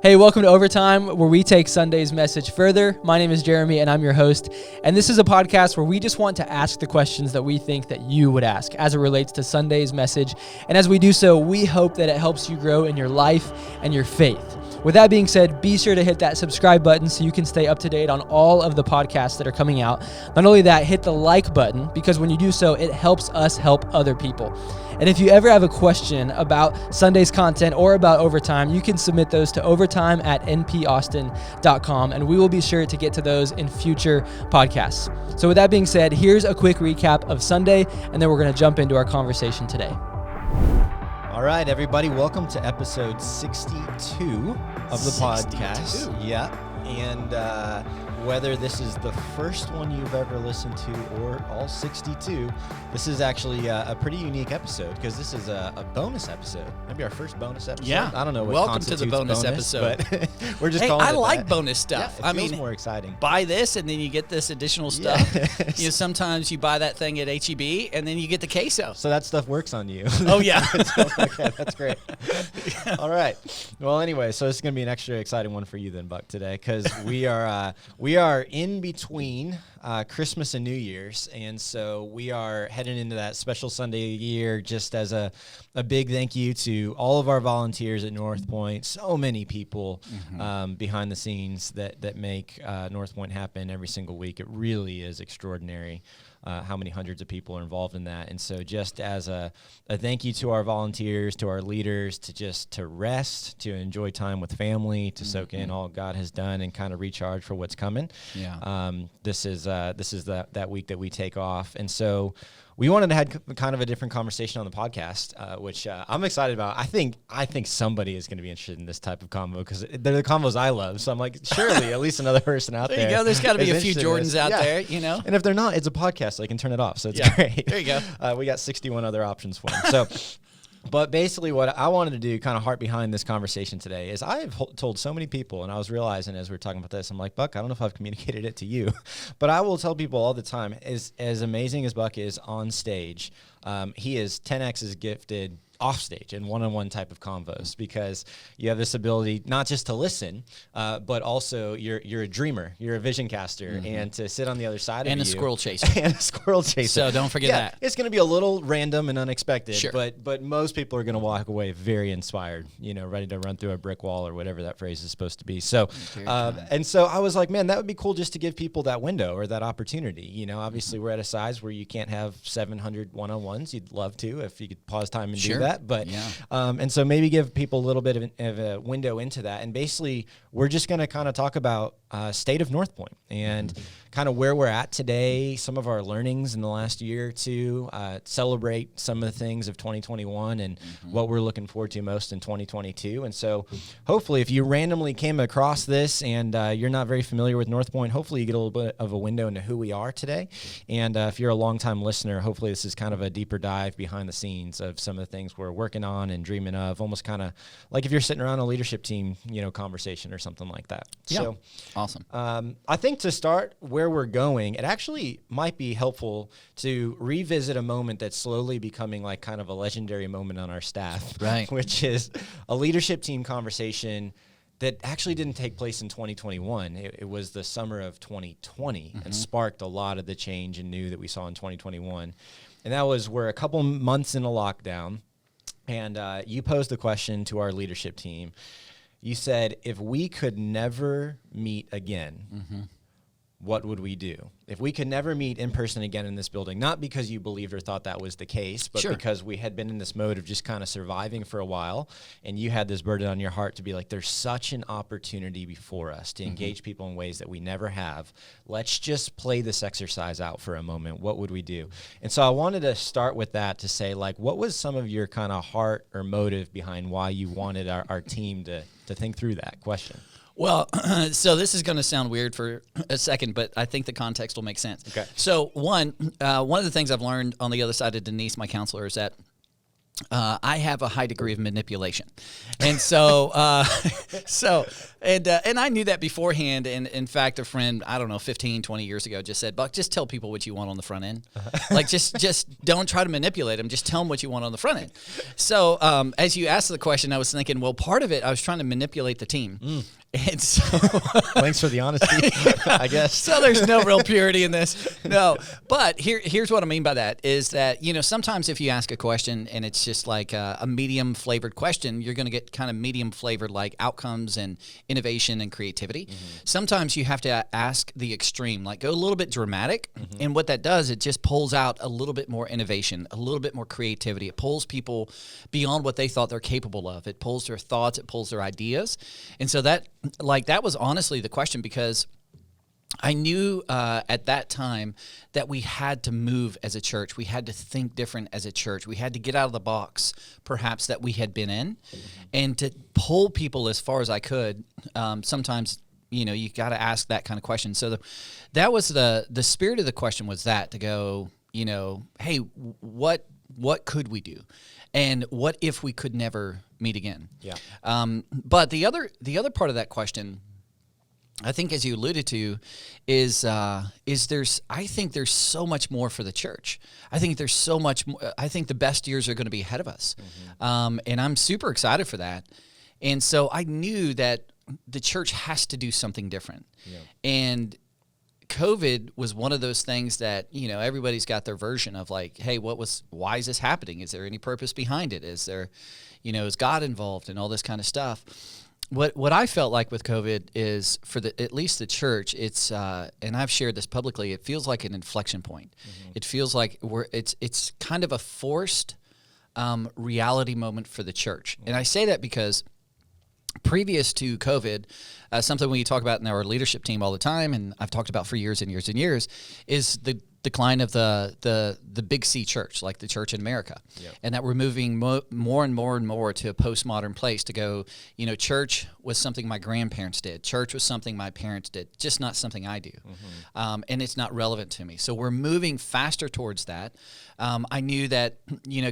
Hey, welcome to Overtime, where we take Sunday's message further. My name is Jeremy, and I'm your host. And this is a podcast where we just want to ask the questions that we think that you would ask as it relates to Sunday's message. And as we do so, we hope that it helps you grow in your life and your faith. With that being said, be sure to hit that subscribe button so you can stay up to date on all of the podcasts that are coming out. Not only that, hit the like button, because when you do so, it helps us help other people. And if you ever have a question about Sunday's content or about Overtime, you can submit those to overtime@npaustin.com, and we will be sure to get to those in future podcasts. So with that being said, here's a quick recap of Sunday, and then we're going to jump into our conversation today. All right, everybody, welcome to episode 62 of the podcast. Yeah, and whether this is the first one you've ever listened to or all 62, this is actually a pretty unique episode because this is a bonus episode. Maybe our first bonus episode. Yeah, I don't know what welcome to the bonus episode. But we're just calling I it like that. bonus stuff. Yeah, it feels more exciting. Buy this and then you get this additional stuff. Yes. You know, sometimes you buy that thing at HEB and then you get the queso. So that stuff works on you. Oh yeah. Okay, that's great. All right. Well, anyway, so it's going to be an extra exciting one for you then, Buck, today, because we are in between Christmas and New Year's, and so we are heading into that special Sunday a year just as a big thank you to all of our volunteers at Northpoint. So many people behind the scenes that make Northpoint happen every single week. It really is extraordinary. How many hundreds of people are involved in that. And so just as a thank you to our volunteers, to our leaders, to rest, to enjoy time with family, to soak in all God has done and kind of recharge for what's coming. Yeah. This is that week that we take off. And so we wanted to have kind of a different conversation on the podcast, which I'm excited about. I think somebody is going to be interested in this type of convo because they're the combos I love. So I'm like, surely at least another person out there. There you go. There's got to be a few interested in Jordans this. out Yeah. there, you know. And if they're not, it's a podcast, so they can turn it off. So it's great. There you go. We got 61 other options for them. So. But basically what I wanted to do, kind of heart behind this conversation today, is I have told so many people, and I was realizing as we were talking about this, I'm like, Buck, I don't know if I've communicated it to you, but I will tell people all the time, as amazing as Buck is on stage, he is 10x as gifted off stage and one-on-one type of convos, because you have this ability not just to listen, but also you're a dreamer, you're a vision caster, and to sit on the other side And of a you. squirrel chaser. And a squirrel chaser. So don't forget that. It's going to be a little random and unexpected, Sure. but most people are going to walk away very inspired, ready to run through a brick wall or whatever that phrase is supposed to be. So, and so I was like, man, that would be cool just to give people that window or that opportunity. Obviously we're at a size where you can't have 700 one-on-ones. You'd love to if you could pause time and do that, but and so maybe give people a little bit of a window into that. And basically, we're just going to kind of talk about state of Northpoint and kind of where we're at today, some of our learnings in the last year or two, celebrate some of the things of 2021 and what we're looking forward to most in 2022. And so hopefully if you randomly came across this and you're not very familiar with Northpoint, hopefully you get a little bit of a window into who we are today. And if you're a longtime listener, hopefully this is kind of a deeper dive behind the scenes of some of the things we're working on and dreaming of, almost kind of like if you're sitting around a leadership team, conversation or something like that. Yeah. So Awesome. I think to start where we're going, it actually might be helpful to revisit a moment that's slowly becoming like kind of a legendary moment on our staff, Right. Which is a leadership team conversation that actually didn't take place in 2021. It was the summer of 2020 and sparked a lot of the change and new that we saw in 2021. And that was we're a couple months in a lockdown, and you posed the question to our leadership team. You said, if we could never meet again, what would we do? If we could never meet in person again in this building, not because you believed or thought that was the case, but because we had been in this mode of just kind of surviving for a while, and you had this burden on your heart to be like, there's such an opportunity before us to engage people in ways that we never have. Let's just play this exercise out for a moment. What would we do? And so I wanted to start with that to say, like, what was some of your kind of heart or motive behind why you wanted our team to think through that question? Well, so this is going to sound weird for a second, but I think the context will make sense. Okay. So one of the things I've learned on the other side of Denise, my counselor, is that I have a high degree of manipulation, and so and I knew that beforehand. And in fact, a friend, I don't know, 15, 20 years ago, just said, "Buck, just tell people what you want on the front end. Like just don't try to manipulate them. Just tell them what you want on the front end." So as you asked the question, I was thinking, well, part of it, I was trying to manipulate the team. And so, thanks for the honesty, I guess. So there's no real purity in this. No, but here's what I mean by that is that, sometimes if you ask a question and it's just like a medium flavored question, you're going to get kind of medium flavored like outcomes and innovation and creativity. Sometimes you have to ask the extreme, like go a little bit dramatic. And what that does, it just pulls out a little bit more innovation, a little bit more creativity. It pulls people beyond what they thought they're capable of. It pulls their thoughts, it pulls their ideas. And so that was honestly the question, because I knew at that time that we had to move as a church. We had to think different as a church. We had to get out of the box, perhaps, that we had been in, and to pull people as far as I could. Sometimes, you got to ask that kind of question. So that was the spirit of the question, was that to go, hey, what could we do? And what if we could never meet again? Yeah. But the other part of that question, I think, as you alluded to, is I think there's so much more for the church. I think there's so much more. I think the best years are going to be ahead of us. And I'm super excited for that. And so I knew that the church has to do something different. Yeah. And COVID was one of those things that, everybody's got their version of like, hey, why is this happening? Is there any purpose behind it? Is there, is God involved and all this kind of stuff? What I felt like with COVID is, for at least the church, it's and I've shared this publicly, it feels like an inflection point. It feels like it's kind of a forced reality moment for the church. And I say that because previous to COVID, something we talk about in our leadership team all the time, and I've talked about for years and years and years, is the decline of the big C church, like the church in America. Yep. And that we're moving more and more and more to a postmodern place to go, church was something my grandparents did. Church was something my parents did, just not something I do. And it's not relevant to me. So we're moving faster towards that. I knew that,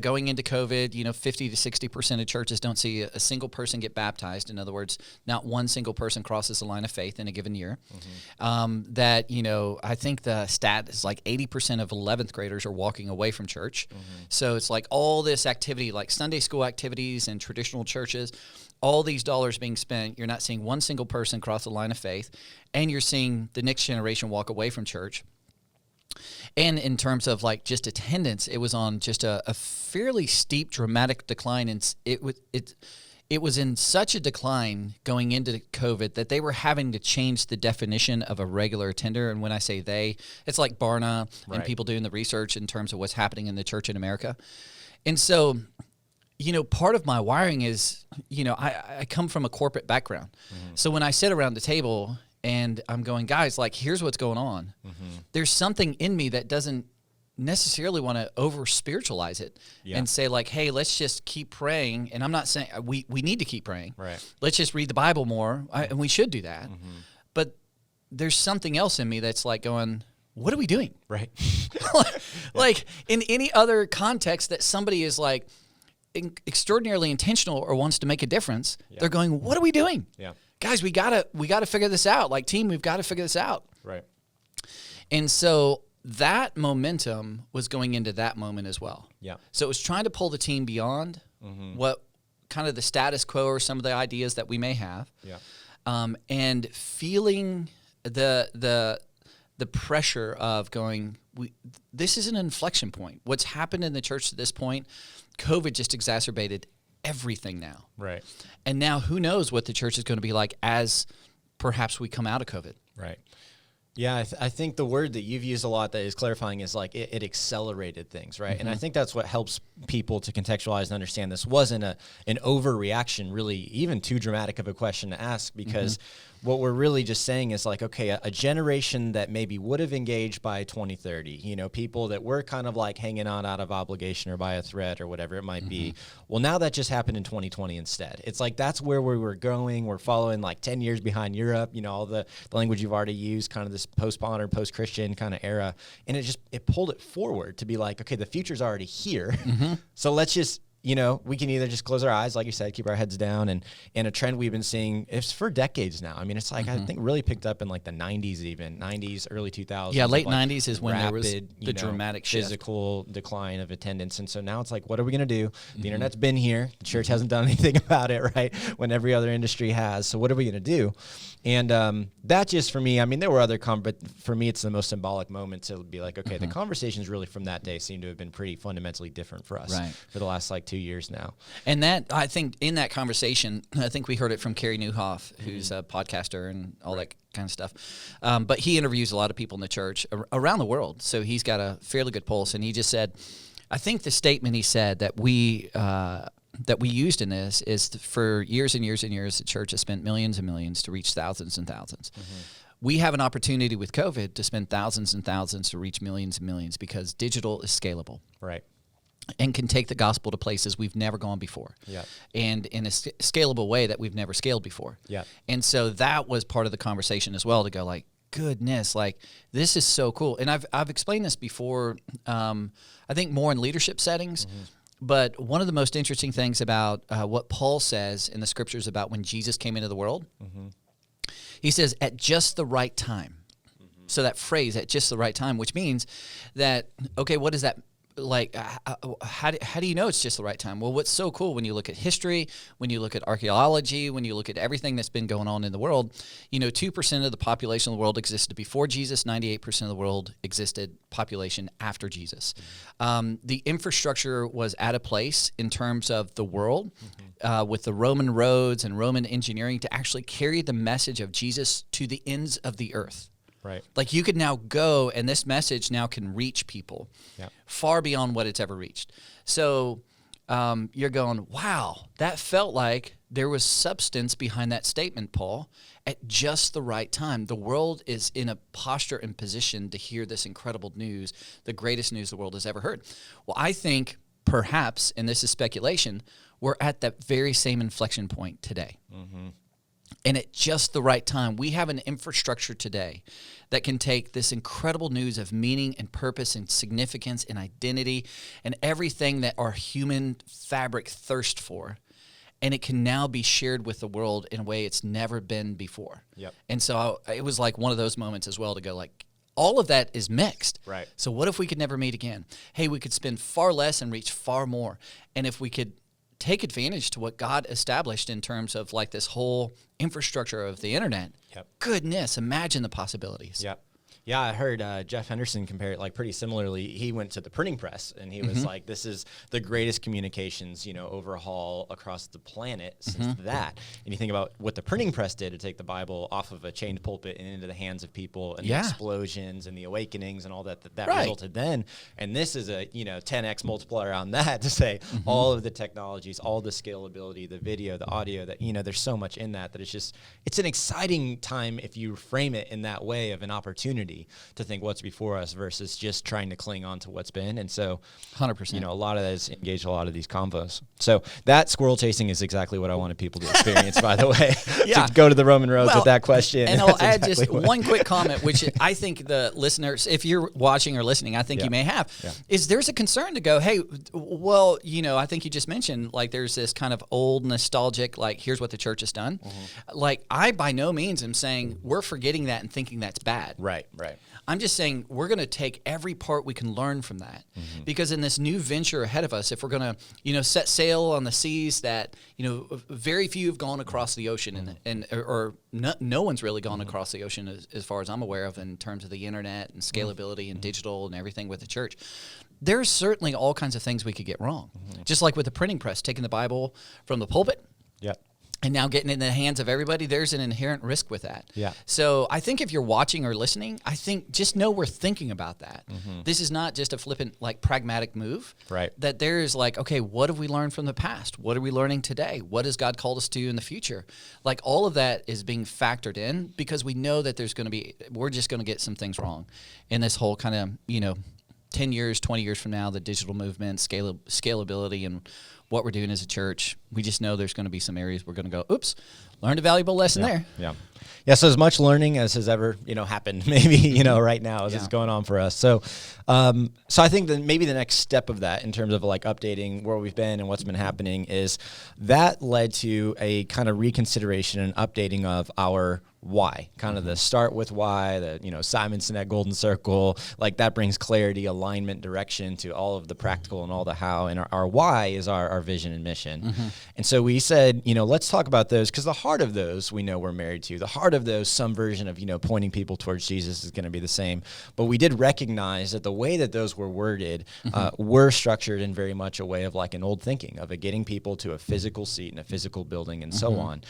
going into COVID, 50 to 60% of churches don't see a single person get baptized. In other words, not one single person crosses the line of faith in a given year. That, I think the stat is like 80% of 11th graders are walking away from church. So it's like all this activity, like Sunday school activities and traditional churches, all these dollars being spent, you're not seeing one single person cross the line of faith, and you're seeing the next generation walk away from church. And in terms of like just attendance, it was on just a fairly steep, dramatic decline. And it was in such a decline going into COVID that they were having to change the definition of a regular attender. And when I say they, it's like Barna and people doing the research in terms of what's happening in the church in America. And so, part of my wiring is, I come from a corporate background. So when I sit around the table and I'm going, guys, like, here's what's going on. There's something in me that doesn't necessarily want to over spiritualize it and say like, hey, let's just keep praying. And I'm not saying we need to keep praying. Right. Let's just read the Bible more. And we should do that. But there's something else in me that's like going, what are we doing? Right. Like in any other context that somebody is like extraordinarily intentional or wants to make a difference, they're going, what are we doing? Yeah. Guys, we gotta figure this out. Like team, we've got to figure this out. Right. And so that momentum was going into that moment as well. Yeah. So it was trying to pull the team beyond what kind of the status quo or some of the ideas that we may have. Yeah. And feeling the pressure of going, this is an inflection point. What's happened in the church to this point, COVID just exacerbated everything now. Right. And now who knows what the church is going to be like as perhaps we come out of COVID. Right. Yeah, I think the word that you've used a lot that is clarifying is like it accelerated things, right? And I think that's what helps people to contextualize and understand this wasn't an overreaction, really even too dramatic of a question to ask, because what we're really just saying is like, okay, a generation that maybe would have engaged by 2030, people that were kind of like hanging on out of obligation or by a thread or whatever it might be. Well, now that just happened in 2020 instead. It's like that's where we were going. We're following like 10 years behind Europe, all the language you've already used, kind of this post-modern, post-Christian kind of era. And it pulled it forward to be like, okay, the future's already here. So let's just we can either just close our eyes, like you said, keep our heads down, and a trend we've been seeing is for decades now. I mean, it's like I think really picked up in like the 90s, early 2000s. Yeah, late like 90s is when there was the dramatic shift. Physical decline of attendance. And so now it's like, what are we going to do? The internet's been here. The church hasn't done anything about it, right? When every other industry has. So what are we going to do? And that just for me, I mean, there were other, but for me, it's the most symbolic moment to be like, okay, the conversations really from that day seem to have been pretty fundamentally different for us for the last like 2 years now. And that, I think in that conversation, I think we heard it from Carey Nieuwhof, who's a podcaster and all that kind of stuff. But he interviews a lot of people in the church around the world. So he's got a fairly good pulse. And he just said, I think the statement he said that we used in this is for years and years and years, the church has spent millions and millions to reach thousands and thousands. We have an opportunity with COVID to spend thousands and thousands to reach millions and millions because digital is scalable. Right. And can take the gospel to places we've never gone before. Yeah. And in a scalable way that we've never scaled before. Yeah. And so that was part of the conversation as well, to go like, goodness, like this is so cool. And I've explained this before, I think more in leadership settings. But one of the most interesting things about what Paul says in the scriptures about when Jesus came into the world, he says, at just the right time. So that phrase, at just the right time, which means that, okay, what does that like? How do you know it's just the right time? Well, what's so cool when you look at history, when you look at archaeology, when you look at everything that's been going on in the world, 2% of the population of the world existed before Jesus, 98% of the world existed population after Jesus. The infrastructure was at a place in terms of the world with the Roman roads and Roman engineering to actually carry the message of Jesus to the ends of the earth. Right. Like you could now go, and this message now can reach people far beyond what it's ever reached. So you're going, wow, that felt like there was substance behind that statement, Paul, at just the right time. The world is in a posture and position to hear this incredible news, the greatest news the world has ever heard. Well, I think perhaps, and this is speculation, we're at that very same inflection point today. And at just the right time, we have an infrastructure today that can take this incredible news of meaning and purpose and significance and identity and everything that our human fabric thirsts for, and it can now be shared with the world in a way it's never been before. And so it was like one of those moments as well to go like, all of that is mixed. Right. So what if we could never meet again? Hey, we could spend far less and reach far more. And if we could take advantage to what God established in terms of like this whole infrastructure of the internet. Goodness, imagine the possibilities. Yeah, I heard Jeff Henderson compare it like pretty similarly. He went to the printing press, and he was like, this is the greatest communications, overhaul across the planet since that. And you think about what the printing press did to take the Bible off of a chained pulpit and into the hands of people, and the explosions and the awakenings and all that resulted then. And this is a 10x multiplier on that to say all of the technologies, all the scalability, the video, the audio, that there's so much in that it's an exciting time if you frame it in that way of an opportunity to think what's before us versus just trying to cling on to what's been. And so 100%, a lot of that is engage a lot of these convos. So that squirrel chasing is exactly what I wanted people to experience, by the way, to go to the Roman roads with that question. And I'll add just one quick comment, which I think the listeners, if you're watching or listening, I think you may have, is there's a concern to go, hey, well, I think you just mentioned, like, there's this kind of old nostalgic, like, here's what the church has done. Like, I by no means am saying we're forgetting that and thinking that's bad. Right. I'm just saying we're going to take every part we can learn from that, because in this new venture ahead of us, if we're going to, set sail on the seas that, very few have gone across the ocean, or no one's really gone across the ocean as far as I'm aware of in terms of the internet and scalability and digital and everything with the church. There's certainly all kinds of things we could get wrong, just like with the printing press, taking the Bible from the pulpit. And now getting in the hands of everybody, there's an inherent risk with that. So I think if you're watching or listening, I think just know we're thinking about that. This is not just a flippant, like, pragmatic move. That there is like, okay, what have we learned from the past? What are we learning today? What has God called us to in the future? Like, all of that is being factored in because we know that we're just going to get some things wrong in this whole kind of, 10 years, 20 years from now, the digital movement, scalability, and what we're doing as a church, we just know there's going to be some areas we're going to go, oops, learned a valuable lesson there. Yeah, so as much learning as has ever, happened maybe, right now as it's going on for us. So so I think that maybe the next step of that in terms of like updating where we've been and what's been happening is that led to a kind of reconsideration and updating of our why, kind of the start with why, the, Simon Sinek Golden Circle, like that brings clarity, alignment, direction to all of the practical and all the how. And our why is our vision and mission. And so we said, let's talk about those, because the heart of those we know we're married to. The heart of those, some version of, pointing people towards Jesus is going to be the same. But we did recognize that the way that those were worded were structured in very much a way of like an old thinking of getting people to a physical seat in a physical building and so on.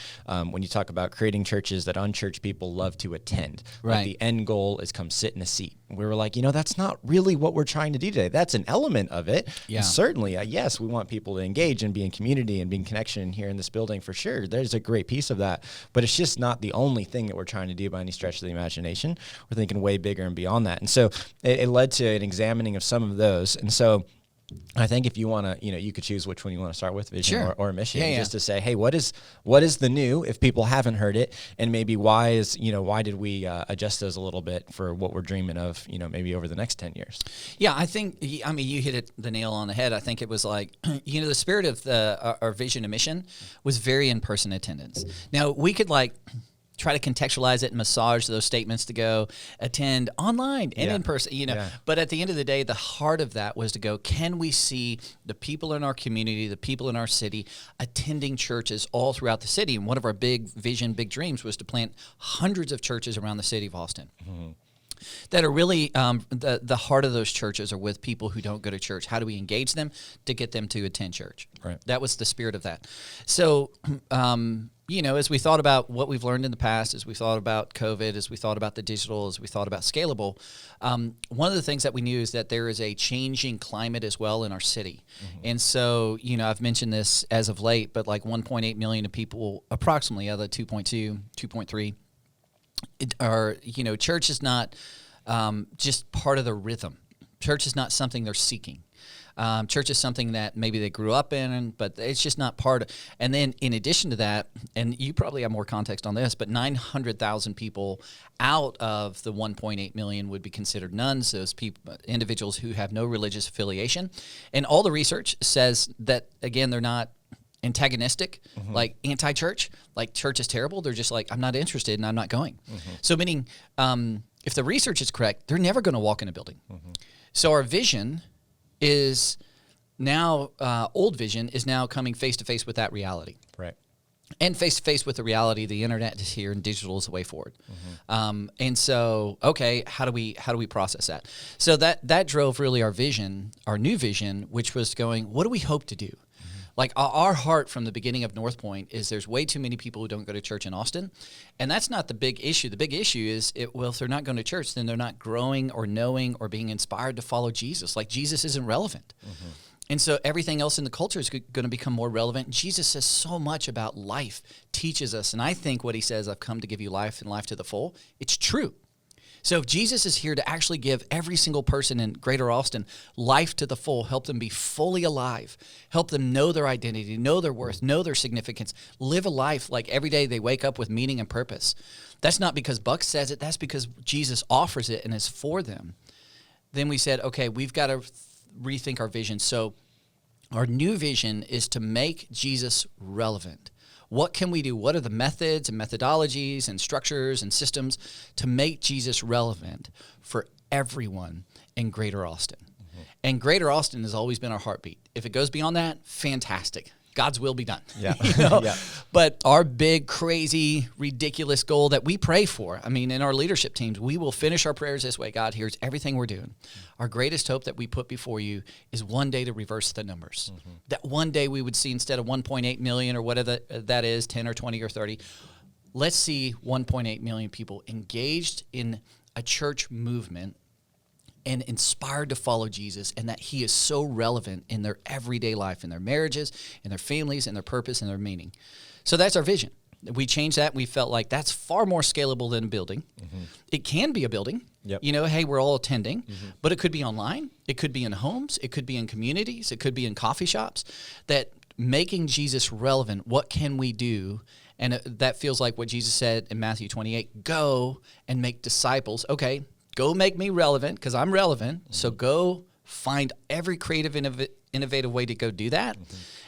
When you talk about creating churches that unchurched people love to attend, right. Like the end goal is come sit in a seat. We were like, that's not really what we're trying to do today. That's an element of it. Yeah. And certainly, yes, we want people to engage and be in community and be in connection here in this building for sure. There's a great piece of that, but it's just not the only thing that we're trying to do by any stretch of the imagination. We're thinking way bigger and beyond that. And so it led to an examining of some of those. And so I think if you want to, you could choose which one you want to start with, vision or mission, just to say, hey, what is the new if people haven't heard it, and maybe why did we adjust those a little bit for what we're dreaming of, maybe over the next 10 years. Yeah, I think, you hit the nail on the head. I think it was like, the spirit of our vision and mission was very in-person attendance. Now, we could try to contextualize it and massage those statements to go attend online and in person, But at the end of the day, the heart of that was to go, can we see the people in our community, the people in our city attending churches all throughout the city? And one of our big vision, big dreams was to plant hundreds of churches around the city of Austin. That are really, the heart of those churches are with people who don't go to church. How do we engage them to get them to attend church? Right. That was the spirit of that. So, as we thought about what we've learned in the past, as we thought about COVID, as we thought about the digital, as we thought about scalable, one of the things that we knew is that there is a changing climate as well in our city. And so, I've mentioned this as of late, but like 1.8 million of people, approximately, out of the 2.2, 2.3, church is not just part of the rhythm. Church is not something they're seeking. Church is something that maybe they grew up in, but it's just not part of. And then in addition to that, and you probably have more context on this, but 900,000 people out of the 1.8 million would be considered nuns, those people, individuals who have no religious affiliation. And all the research says that, again, they're not antagonistic, like anti-church, like church is terrible. They're just like, I'm not interested and I'm not going. So meaning, if the research is correct, they're never going to walk in a building. So our vision is now, old vision is now coming face to face with that reality. Right. And face to face with the reality, the internet is here and digital is the way forward. And so, okay, how do we process that? So that drove really our vision, our new vision, which was going, what do we hope to do? Like our heart from the beginning of Northpoint is there's way too many people who don't go to church in Austin. And that's not the big issue. The big issue is, if they're not going to church, then they're not growing or knowing or being inspired to follow Jesus. Like Jesus isn't relevant. And so everything else in the culture is going to become more relevant. Jesus says so much about life, teaches us. And I think what he says, I've come to give you life and life to the full, it's true. So if Jesus is here to actually give every single person in Greater Austin life to the full, help them be fully alive, help them know their identity, know their worth, know their significance, live a life like every day they wake up with meaning and purpose. That's not because Buck says it. That's because Jesus offers it and is for them. Then we said, okay, we've got to rethink our vision. So our new vision is to make Jesus relevant. What can we do? What are the methods and methodologies and structures and systems to make Jesus relevant for everyone in Greater Austin? And Greater Austin has always been our heartbeat. If it goes beyond that, fantastic. God's will be done. Yeah. Yeah. But our big, crazy, ridiculous goal that we pray for, in our leadership teams, we will finish our prayers this way. God, here's everything we're doing. Our greatest hope that we put before you is one day to reverse the numbers. That one day we would see, instead of 1.8 million or whatever that is, 10 or 20 or 30, let's see 1.8 million people engaged in a church movement and inspired to follow Jesus, and that he is so relevant in their everyday life, in their marriages, in their families, in their purpose, and their meaning. So that's our vision. We changed that. We felt like that's far more scalable than a building. It can be a building. Yep. Hey, we're all attending, but it could be online. It could be in homes. It could be in communities. It could be in coffee shops. That making Jesus relevant, what can we do? And that feels like what Jesus said in Matthew 28, go and make disciples. Okay, go make me relevant because I'm relevant. Mm-hmm. So go find every creative, innovative way to go do that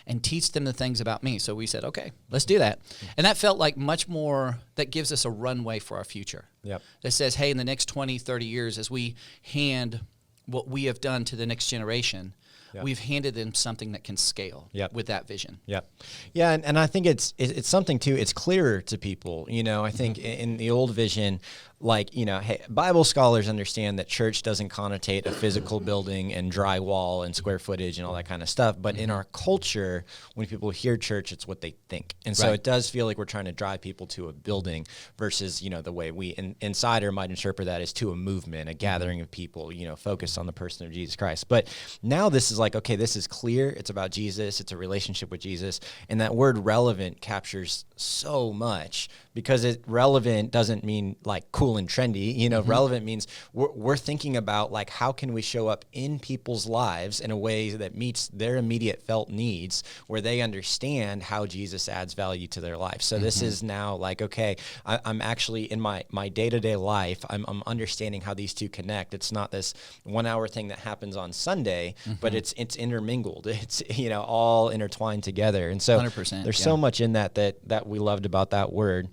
and teach them the things about me. So we said, okay, let's do that. And that felt like much more, that gives us a runway for our future. Yep. That says, hey, in the next 20, 30 years, as we hand what we have done to the next generation, we've handed them something that can scale with that vision. Yep. Yeah, and I think it's something too, it's clearer to people. You know, I think in the old vision, like, you know, hey, Bible scholars understand that church doesn't connotate a physical building and drywall and square footage and all that kind of stuff. But in our culture, when people hear church, it's what they think. And so it does feel like we're trying to drive people to a building versus, you know, the way we insider might interpret that as to a movement, a gathering of people, you know, focused on the person of Jesus Christ. But now this is like, okay, this is clear. It's about Jesus. It's a relationship with Jesus. And that word relevant captures so much, because relevant doesn't mean like cool and trendy. You know, relevant means we're thinking about like, how can we show up in people's lives in a way that meets their immediate felt needs, where they understand how Jesus adds value to their life. So this is now like, okay, I'm actually in my day-to-day life, I'm understanding how these two connect. It's not this 1 hour thing that happens on Sunday, but it's intermingled. It's, you know, all intertwined together. And so 100%, there's so much in that we loved about that word.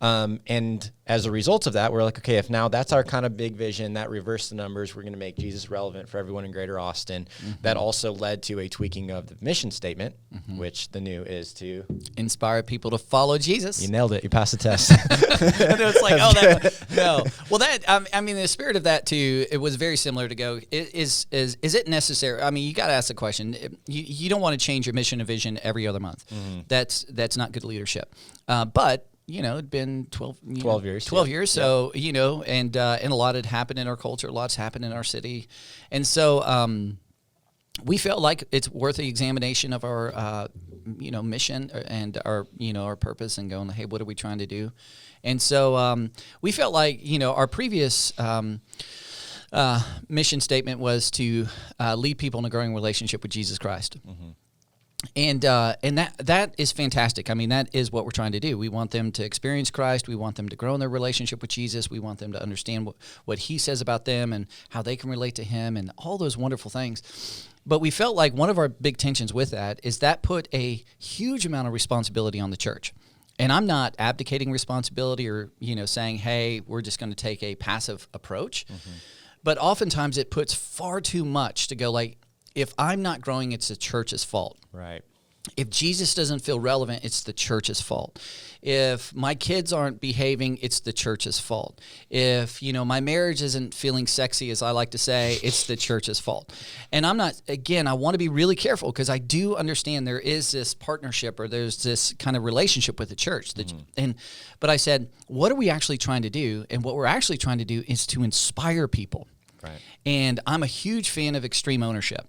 And as a result of that, we're like, okay, if now that's our kind of big vision, that reversed the numbers, we're going to make Jesus relevant for everyone in Greater Austin. That also led to a tweaking of the mission statement, which the new is to inspire people to follow Jesus. You nailed it. You passed the test. It's like, no. Well, that, I mean, the spirit of that too, it was very similar to go, is it necessary? I mean, you got to ask the question. You don't want to change your mission and vision every other month. That's not good leadership. But you know, it'd been 12 years. 12 years. So, you know, and a lot had happened in our culture. A lot's happened in our city. And so we felt like it's worth the examination of our, you know, mission and our, you know, our purpose, and going, hey, what are we trying to do? And so we felt like, you know, our previous mission statement was to lead people in a growing relationship with Jesus Christ. And that is fantastic. I mean, that is what we're trying to do. We want them to experience Christ. We want them to grow in their relationship with Jesus. We want them to understand what he says about them and how they can relate to him and all those wonderful things. But we felt like one of our big tensions with that is that put a huge amount of responsibility on the church. And I'm not abdicating responsibility or, you know, saying, hey, we're just going to take a passive approach. But oftentimes it puts far too much to go like, if I'm not growing, it's the church's fault. Right. If Jesus doesn't feel relevant, it's the church's fault. If my kids aren't behaving, it's the church's fault. If, you know, my marriage isn't feeling sexy, as I like to say, it's the church's fault. And I'm not, again, I want to be really careful, because I do understand there is this partnership, or there's this kind of relationship with the church. But I said, what are we actually trying to do? And what we're actually trying to do is to inspire people. Right. And I'm a huge fan of extreme ownership.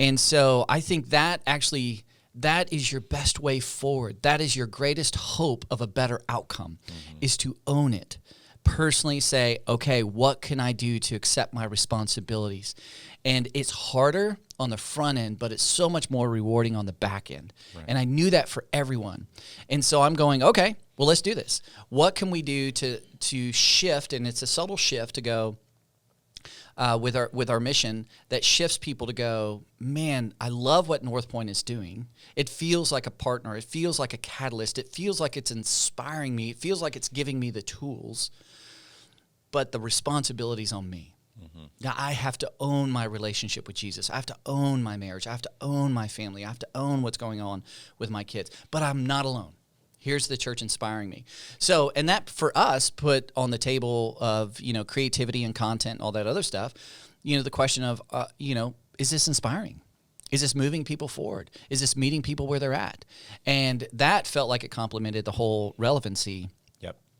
And so I think that actually, that is your best way forward. That is your greatest hope of a better outcome, is to own it. Personally say, okay, what can I do to accept my responsibilities? And it's harder on the front end, but it's so much more rewarding on the back end. Right. And I knew that for everyone. And so I'm going, okay, well, let's do this. What can we do to shift? And it's a subtle shift to go, with our mission that shifts people to go, man, I love what Northpoint is doing. It feels like a partner. It feels like a catalyst. It feels like it's inspiring me. It feels like it's giving me the tools. But the responsibility's on me. Now I have to own my relationship with Jesus. I have to own my marriage. I have to own my family. I have to own what's going on with my kids. But I'm not alone. Here's the church inspiring me. So, and that for us put on the table of, you know, creativity and content and all that other stuff, you know, the question of, you know, is this inspiring? Is this moving people forward? Is this meeting people where they're at? And that felt like it complemented the whole relevancy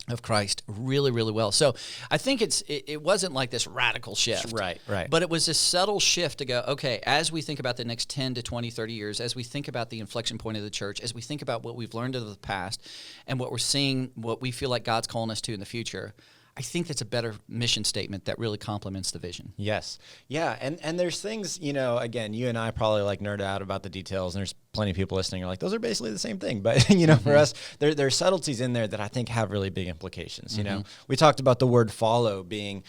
of Christ really, really well. So I think it wasn't like this radical shift. Right. But it was this subtle shift to go, okay, as we think about the next 10 to 20, 30 years, as we think about the inflection point of the church, as we think about what we've learned of the past and what we're seeing, what we feel like God's calling us to in the future, I think that's a better mission statement that really complements the vision. Yes. Yeah. And there's things, you know, again, you and I probably like nerd out about the details, and there's plenty of people listening are like, those are basically the same thing. But, for us, there are subtleties in there that I think have really big implications. We talked about the word follow being,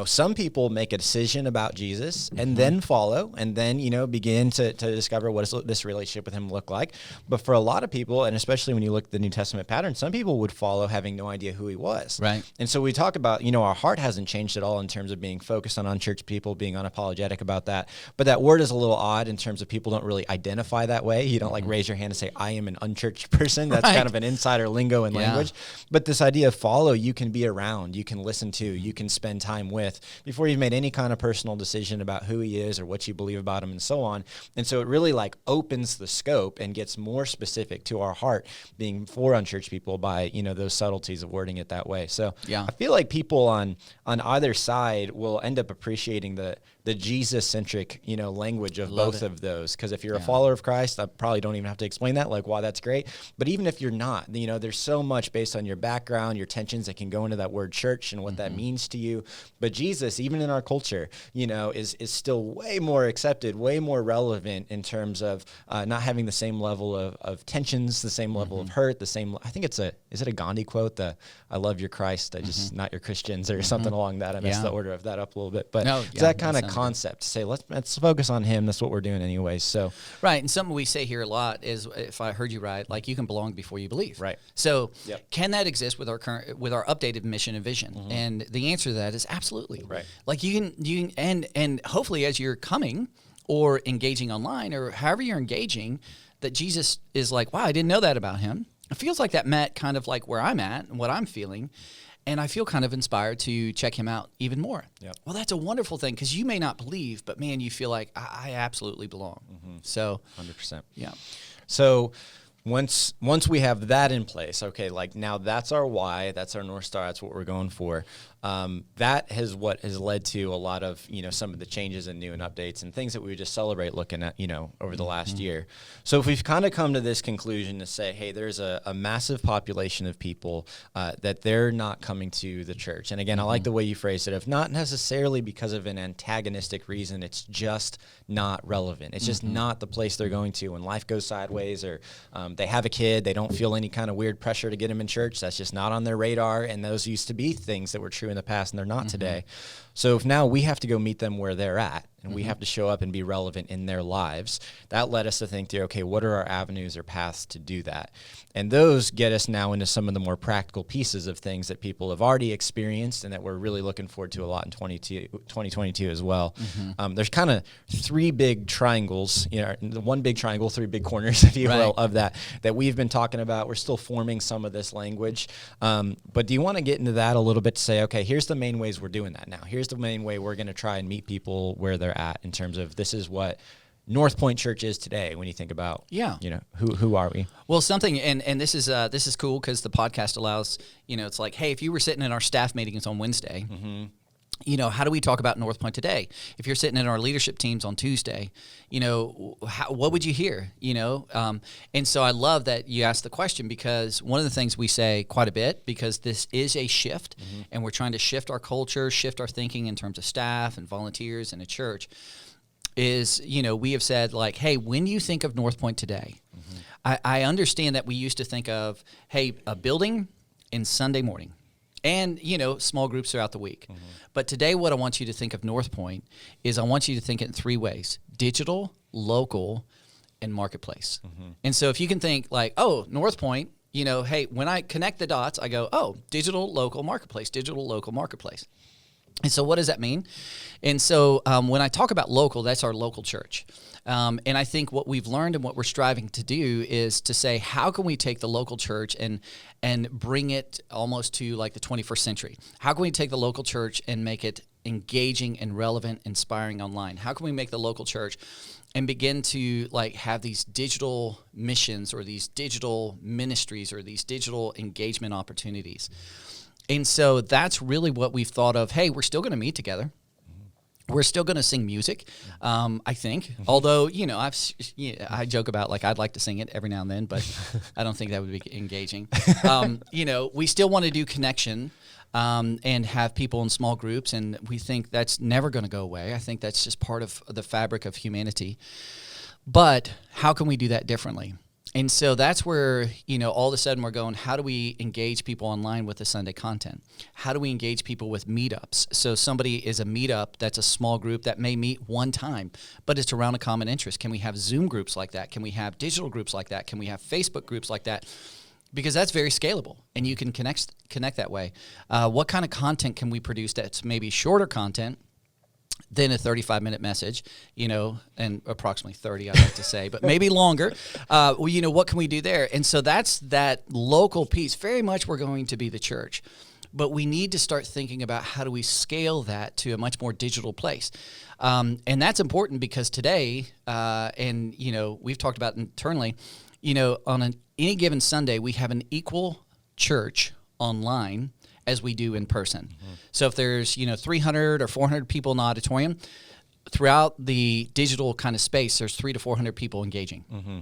some people make a decision about Jesus and then follow and then, begin to discover what does this relationship with him look like. But for a lot of people, and especially when you look at the New Testament pattern, some people would follow having no idea who he was. Right. And so we talk about, our heart hasn't changed at all in terms of being focused on unchurched people, being unapologetic about that. But that word is a little odd in terms of people don't really identify that way. You don't like raise your hand and say, I am an unchurched person. That's kind of an insider lingo and language. But this idea of follow, you can be around, you can listen to, you can spend time with before you've made any kind of personal decision about who he is or what you believe about him and so on. And so it really like opens the scope and gets more specific to our heart being for unchurched people by, those subtleties of wording it that way. So I feel like people on either side will end up appreciating the Jesus-centric, language of both of those. Because if you're a follower of Christ, I probably don't even have to explain that, like why that's great. But even if you're not, there's so much based on your background, your tensions that can go into that word church and what that means to you. But Jesus, even in our culture, is still way more accepted, way more relevant in terms of not having the same level of tensions, the same level of hurt, the same, I think is it a Gandhi quote? I love your Christ, I just not your Christians or something along that. I messed the order of that up a little bit. But it's that kind of concept to say, let's focus on him. That's what we're doing anyways. So right. And something we say here a lot is, if I heard you right, like you can belong before you believe. Right. So can that exist with our updated mission and vision? And the answer to that is absolutely. Right. Like you can, and hopefully as you're coming or engaging online or however you're engaging, that Jesus is like, wow, I didn't know that about him. It feels like that met kind of like where I'm at and what I'm feeling. And I feel kind of inspired to check him out even more. Yep. Well, that's a wonderful thing because you may not believe, but man, you feel like I absolutely belong. So 100%. Yeah. So once we have that in place, okay, like now that's our why, that's our North Star, that's what we're going for. That is what has led to a lot of, some of the changes and new and updates and things that we would just celebrate looking at, over the last year. So if we've kind of come to this conclusion to say, hey, there's a massive population of people that they're not coming to the church. And again, I like the way you phrased it, of not necessarily because of an antagonistic reason, it's just not relevant. It's just not the place they're going to when life goes sideways or they have a kid, they don't feel any kind of weird pressure to get them in church. That's just not on their radar. And those used to be things that were true in the past and they're not today. So if now we have to go meet them where they're at and we have to show up and be relevant in their lives, that led us to think through, okay, what are our avenues or paths to do that? And those get us now into some of the more practical pieces of things that people have already experienced and that we're really looking forward to a lot in 2022 as well. There's kind of three big triangles, one big triangle, three big corners, if you will, of that we've been talking about. We're still forming some of this language. But do you want to get into that a little bit to say, okay, here's the main ways we're doing that now. Here's the main way we're going to try and meet people where they're at in terms of this is what Northpoint Church is today when you think about, who are we? Well, something, and this is cool because the podcast allows, it's like, hey, if you were sitting in our staff meetings on Wednesday, how do we talk about Northpoint today? If you're sitting in our leadership teams on Tuesday, what would you hear? And so I love that you asked the question because one of the things we say quite a bit, because this is a shift and we're trying to shift our culture, shift our thinking in terms of staff and volunteers and a church, is, we have said like, hey, when you think of Northpoint today, I understand that we used to think of, hey, a building and Sunday morning. And, small groups throughout the week. But today what I want you to think of Northpoint is I want you to think it in three ways: digital, local, and marketplace. And so if you can think like, oh, Northpoint, hey, when I connect the dots, I go, oh, digital, local, marketplace, digital, local, marketplace. And so what does that mean? And so when I talk about local, that's our local church. And I think what we've learned and what we're striving to do is to say, how can we take the local church and bring it almost to like the 21st century? How can we take the local church and make it engaging and relevant, inspiring online? How can we make the local church and begin to like have these digital missions or these digital ministries or these digital engagement opportunities? And so that's really what we've thought of. Hey, we're still going to meet together. We're still going to sing music, I think. Although, I joke about like I'd like to sing it every now and then, but I don't think that would be engaging. We still want to do connection and have people in small groups, and we think that's never going to go away. I think that's just part of the fabric of humanity. But how can we do that differently? And so that's where, all of a sudden we're going, how do we engage people online with the Sunday content? How do we engage people with meetups? So somebody is a meetup that's a small group that may meet one time, but it's around a common interest. Can we have Zoom groups like that? Can we have digital groups like that? Can we have Facebook groups like that? Because that's very scalable, and you can connect that way. What kind of content can we produce that's maybe shorter content than a 35-minute message, and approximately 30, I'd like to say, but maybe longer. What can we do there? And so that's that local piece. Very much we're going to be the church, but we need to start thinking about how do we scale that to a much more digital place. And that's important because today, we've talked about internally, on any given Sunday, we have an equal church online as we do in person. Mm-hmm. So if there's 300 or 400 people in the auditorium, throughout the digital kind of space, there's 300 to 400 people engaging. Mm-hmm.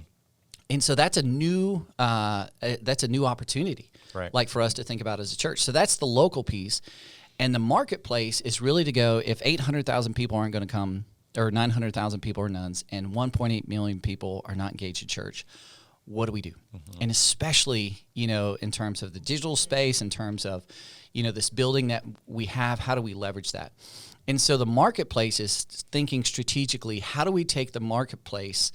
And so that's a new opportunity, right, like for us to think about as a church. So that's the local piece. And the marketplace is really to go, if 800,000 people aren't going to come, or 900,000 people are nuns, and 1.8 million people are not engaged in church, what do we do? Mm-hmm. And especially, in terms of the digital space, in terms of, this building that we have, how do we leverage that? And so the marketplace is thinking strategically, how do we take the marketplace,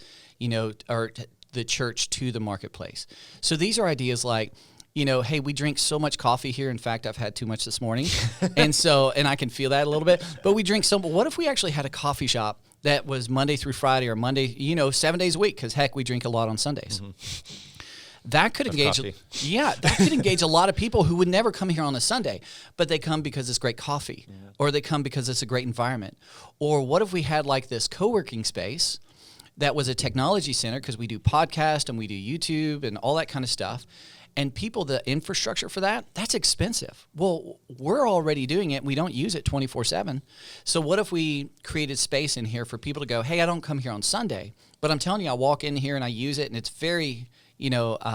or the church to the marketplace? So these are ideas like, hey, we drink so much coffee here. In fact, I've had too much this morning. and I can feel that a little bit. But we drink but what if we actually had a coffee shop that was Monday through Friday, or Monday, 7 days a week? Because heck, we drink a lot on Sundays. Mm-hmm. That could engage, that could engage a lot of people who would never come here on a Sunday, but they come because it's great coffee, or they come because it's a great environment. Or what if we had like this co-working space that was a technology center, because we do podcast and we do YouTube and all that kind of stuff. And people, the infrastructure for that's expensive. Well, we're already doing it. We don't use it 24/7. So what if we created space in here for people to go, hey, I don't come here on Sunday, but I'm telling you, I walk in here and I use it, and it's very,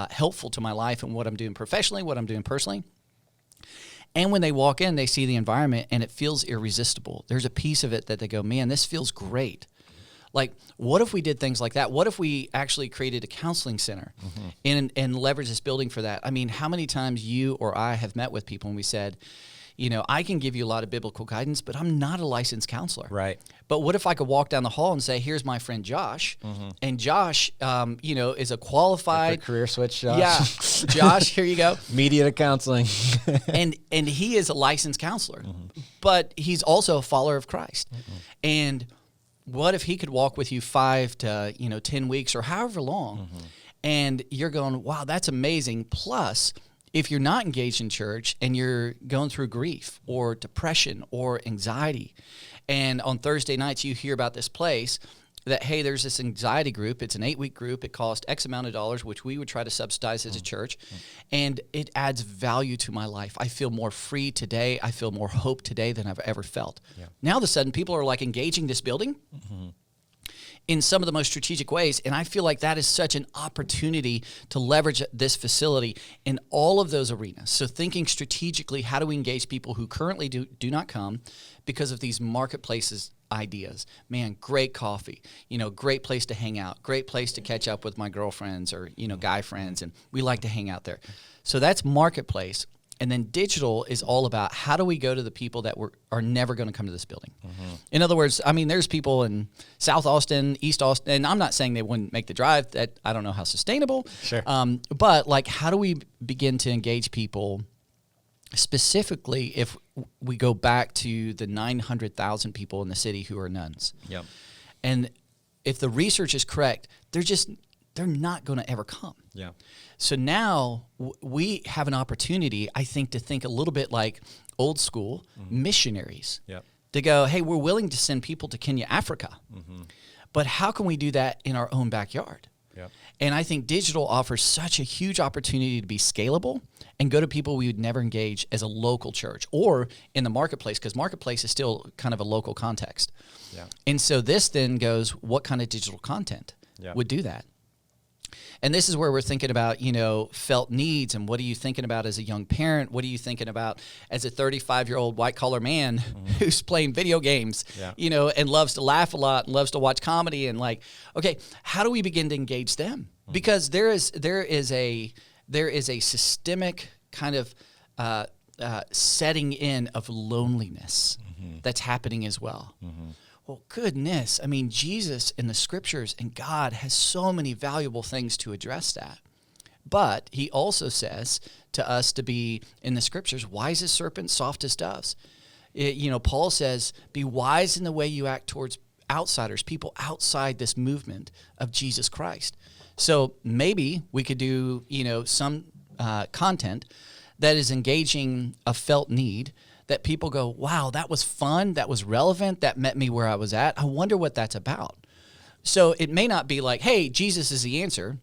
helpful to my life and what I'm doing professionally, what I'm doing personally. And when they walk in, they see the environment and it feels irresistible. There's a piece of it that they go, man, this feels great. Like, what if we did things like that? What if we actually created a counseling center, mm-hmm, and leverage this building for that? I mean, how many times you or I have met with people and we said, I can give you a lot of biblical guidance, but I'm not a licensed counselor. Right. But what if I could walk down the hall and say, here's my friend Josh, mm-hmm, and Josh, is a qualified career switch. Josh. Yeah, Josh, here you go. Media to counseling, and he is a licensed counselor, mm-hmm, but he's also a follower of Christ, mm-hmm, and what if he could walk with you 5 to 10 weeks or however long, mm-hmm, and you're going, wow, that's amazing. Plus, if you're not engaged in church and you're going through grief or depression or anxiety, and on Thursday nights you hear about this place that, hey, there's this anxiety group, it's an 8-week group, it costs X amount of dollars, which we would try to subsidize as a church, and it adds value to my life. I feel more free today, I feel more hope today than I've ever felt. Yeah. Now all of a sudden people are like engaging this building, mm-hmm, in some of the most strategic ways, and I feel like that is such an opportunity to leverage this facility in all of those arenas. So thinking strategically, how do we engage people who currently do not come because of these marketplaces ideas? Man, great coffee, great place to hang out, great place to catch up with my girlfriends or, guy friends, and we like to hang out there. So that's marketplace. And then digital is all about how do we go to the people that are never going to come to this building. Mm-hmm. In other words, I mean, there's people in South Austin, East Austin, and I'm not saying they wouldn't make the drive. That I don't know how sustainable. Sure. But like, how do we begin to engage people specifically if we go back to the 900,000 people in the city who are nuns? Yep. And if the research is correct, they're not going to ever come. Yeah. So now we have an opportunity, I think, to think a little bit like old school, mm-hmm, missionaries. Yep. To go, hey, we're willing to send people to Kenya, Africa, mm-hmm, but how can we do that in our own backyard? Yep. And I think digital offers such a huge opportunity to be scalable and go to people we would never engage as a local church or in the marketplace, because marketplace is still kind of a local context. Yeah. And so this then goes, what kind of digital content would do that? And this is where we're thinking about, felt needs, and what are you thinking about as a young parent? What are you thinking about as a 35-year-old white-collar man who's playing video games, and loves to laugh a lot and loves to watch comedy, and okay, how do we begin to engage them? Because there is a systemic kind of setting in of loneliness that's happening as well. Well, goodness, I mean, Jesus in the scriptures and God has so many valuable things to address that. But he also says to us to be, in the scriptures, wise as serpents, soft as doves. Paul says, be wise in the way you act towards outsiders, people outside this movement of Jesus Christ. So maybe we could do, some content that is engaging a felt need, that people go, wow, that was fun, that was relevant, that met me where I was at. I wonder what that's about. So it may not be like, hey, Jesus is the answer,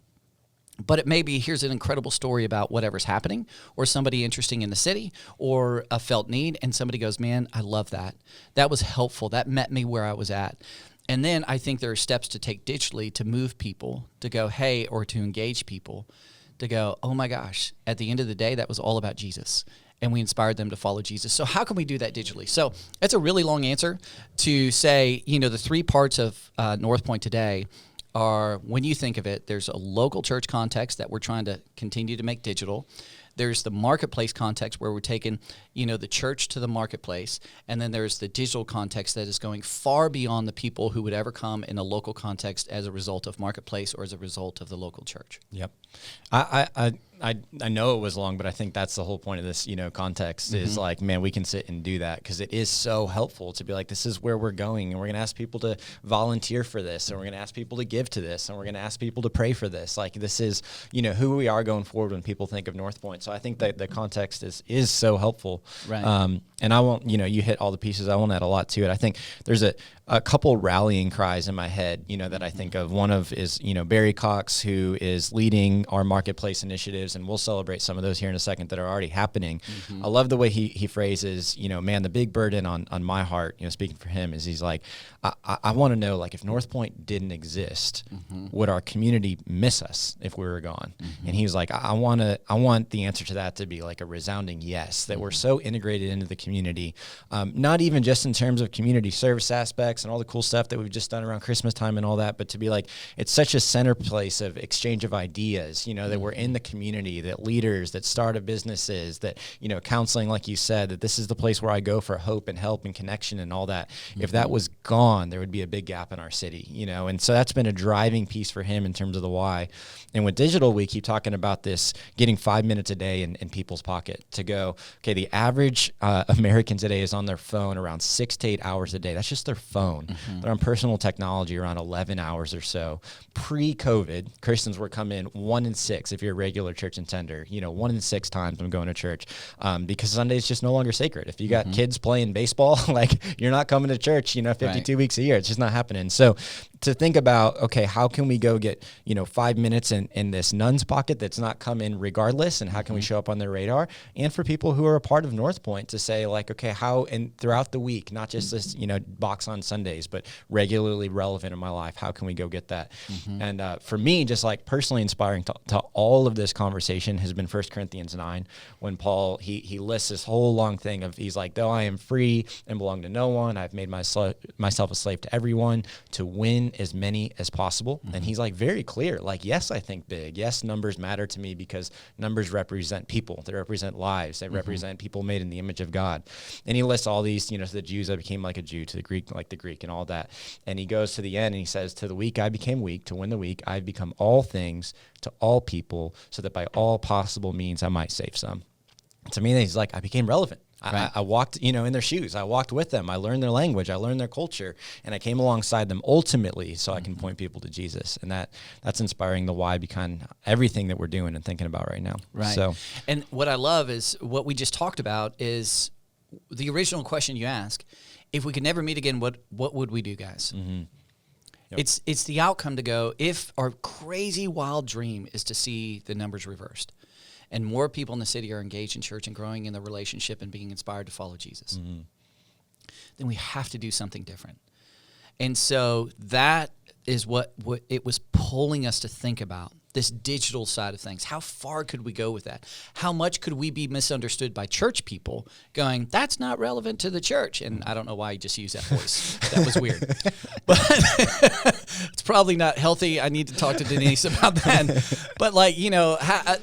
but it may be, here's an incredible story about whatever's happening, or somebody interesting in the city, or a felt need, and somebody goes, man, I love that. That was helpful. That met me where I was at. And then I think there are steps to take digitally to move people to go, hey, or to engage people to go, oh my gosh, at the end of the day, that was all about Jesus. And we inspired them to follow Jesus. So how can we do that digitally? So that's a really long answer to say, the 3 parts of Northpoint today are, when you think of it, there's a local church context that we're trying to continue to make digital. There's the marketplace context where we're taking, the church to the marketplace. And then there's the digital context that is going far beyond the people who would ever come in a local context as a result of marketplace or as a result of the local church. Yep. I know it was long, but I think that's the whole point of this, context is like, man, we can sit and do that because it is so helpful to be like, this is where we're going, and we're going to ask people to volunteer for this, and we're going to ask people to give to this, and we're going to ask people to pray for this. Like, this is, who we are going forward when people think of Northpoint. So I think that the context is so helpful. Right. And I won't, you hit all the pieces. I won't add a lot to it. I think there's a couple rallying cries in my head, that I think of. One of is, Barry Cox, who is leading our marketplace initiatives, and we'll celebrate some of those here in a second that are already happening. I love the way he phrases, man, the big burden on my heart, speaking for him, is he's like, I want to know, like, if Northpoint didn't exist, would our community miss us if we were gone? And he was like, I want the answer to that to be like a resounding yes, that we're so integrated into the community, not even just in terms of community service aspects and all the cool stuff that we've just done around Christmas time and all that, but to be like, it's such a center place of exchange of ideas, that we're in the community, that leaders, that startup businesses, that, counseling, like you said, that this is the place where I go for hope and help and connection and all that. If that was gone, there would be a big gap in our city, and so that's been a driving piece for him in terms of the why. And with digital, we keep talking about this, getting 5 minutes a day in people's pocket to go, okay, the average American today is on their phone around 6 to 8 hours a day. That's just their phone. They're on personal technology around 11 hours or so. Pre-COVID, Christians were coming in 1 in 6 if you're a regular church attender, 1 in 6 times I'm going to church, because Sunday is just no longer sacred. If you got kids playing baseball, like, you're not coming to church, 52 weeks a year. It's just not happening. So to think about, okay, how can we go get, 5 minutes in this nun's pocket that's not come in regardless, and how can we show up on their radar? And for people who are a part of Northpoint to say, like, okay, how, and throughout the week, not just this, box on Sundays, but regularly relevant in my life, how can we go get that? And for me, just like personally inspiring to all of this conversation has been 1 Corinthians 9, when Paul, he lists this whole long thing of, he's like, though I am free and belong to no one, I've made myself a slave to everyone to win as many as possible. And he's like very clear, like, yes, I think big. Yes, numbers matter to me because numbers represent people. They represent lives. They represent people made in the image of God. And he lists all these, to the Jews, I became like a Jew, to the Greek, like the Greek, and all that. And he goes to the end and he says, to the weak, I became weak. To win the weak, I've become all things to all people, so that by all possible means I might save some. To me, he's like, I became relevant. Right. I walked, in their shoes. I walked with them. I learned their language. I learned their culture, and I came alongside them ultimately so I can point people to Jesus. And that's inspiring the why behind everything that we're doing and thinking about right now. Right. So, and what I love is what we just talked about is the original question you ask: if we could never meet again, what would we do, guys? Yep. It's the outcome to go. If our crazy wild dream is to see the numbers reversed, and more people in the city are engaged in church and growing in the relationship and being inspired to follow Jesus, then we have to do something different. And so that is what it was pulling us to think about this digital side of things. How far could we go with that? How much could we be misunderstood by church people going, that's not relevant to the church? And I don't know why you just used that voice. That was weird. But it's probably not healthy. I need to talk to Denise about that. But like,